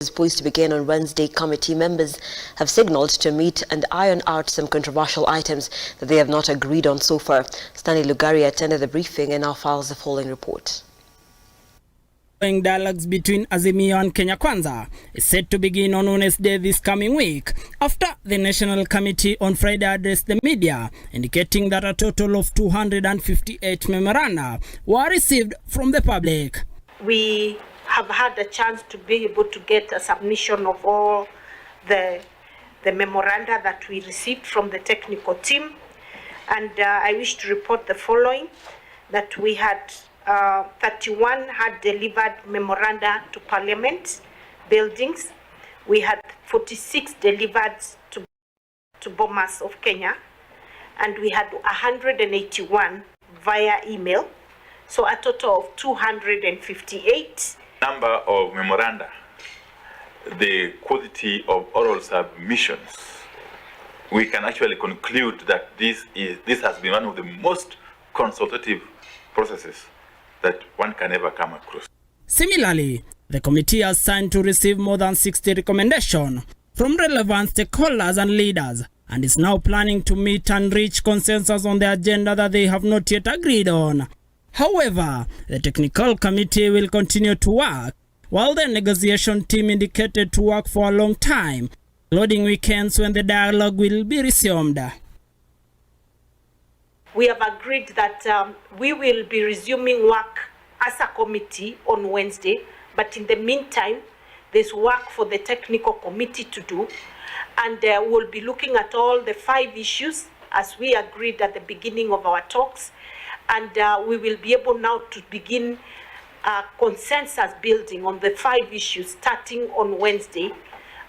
is poised to begin on Wednesday. Committee members have signalled to meet and iron out some controversial items that they have not agreed on so far. Stanley Lugari attended the briefing and now files the following report. Dialogues between Azimio and Kenya Kwanza is set to begin on Wednesday this coming week, after the National Committee on Friday addressed the media, indicating that a total of 258 memoranda were received from the public. We have had a chance to be able to get a submission of all the memoranda that we received from the technical team, and I wish to report the following: that we had 31 had delivered memoranda to Parliament buildings. We had 46 delivered to Bomas of Kenya, and we had 181 via email. So a total of 258. Number of memoranda, the quality of oral submissions, we can actually conclude that this has been one of the most consultative processes that one can ever come across. Similarly, the committee has signed to receive more than 60 recommendations from relevant stakeholders and leaders, and is now planning to meet and reach consensus on the agenda that they have not yet agreed on. However, the technical committee will continue to work, while the negotiation team indicated to work for a long time, including weekends when the dialogue will be resumed. We have agreed that we will be resuming work as a committee on Wednesday, but in the meantime, there's work for the technical committee to do, and we'll be looking at all the 5 issues as we agreed at the beginning of our talks, and we will be able now to begin consensus building on the 5 issues starting on Wednesday,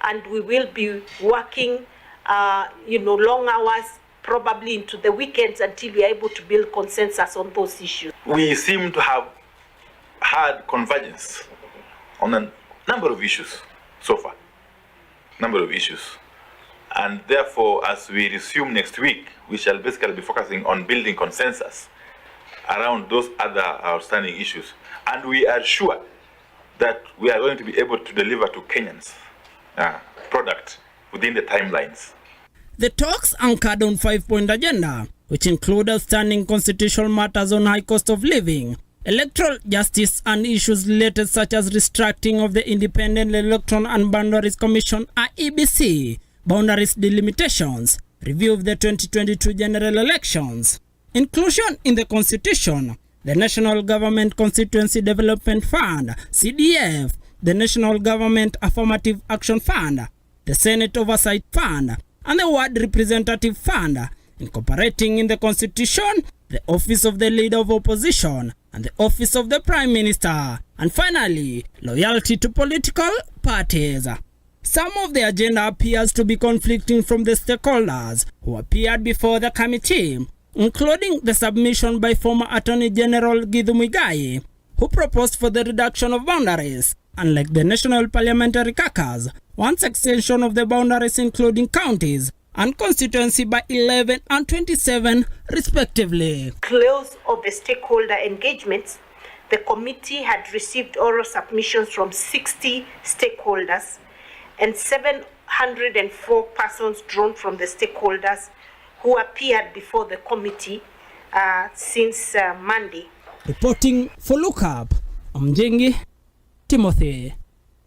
and we will be working long hours, probably into the weekends, until we are able to build consensus on those issues. We seem to have had convergence on a number of issues so far, and therefore as we resume next week, we shall basically be focusing on building consensus around those other outstanding issues, and we are sure that we are going to be able to deliver to Kenyans product within the timelines. The talks anchored on 5-point agenda, which include outstanding constitutional matters on high cost of living, electoral justice, and issues related such as restructuring of the Independent Electoral and Boundaries Commission (IEBC), boundaries delimitations, review of the 2022 general elections, inclusion in the Constitution, the National Government Constituency Development Fund (CDF), the National Government Affirmative Action Fund, the Senate Oversight Fund, and the Ward Representative Fund, incorporating in the Constitution the Office of the Leader of Opposition and the Office of the Prime Minister, and finally, loyalty to political parties. Some of the agenda appears to be conflicting from the stakeholders who appeared before the committee, including the submission by former Attorney General Githu Muigai, who proposed for the reduction of boundaries, unlike the National Parliamentary Caucus, wants extension of the boundaries including counties and constituency by 11 and 27 respectively. Close of the stakeholder engagements, the committee had received oral submissions from 60 stakeholders and 704 persons drawn from the stakeholders who appeared before the committee since Monday. Reporting for Lookup, I'm Jengi Timothy.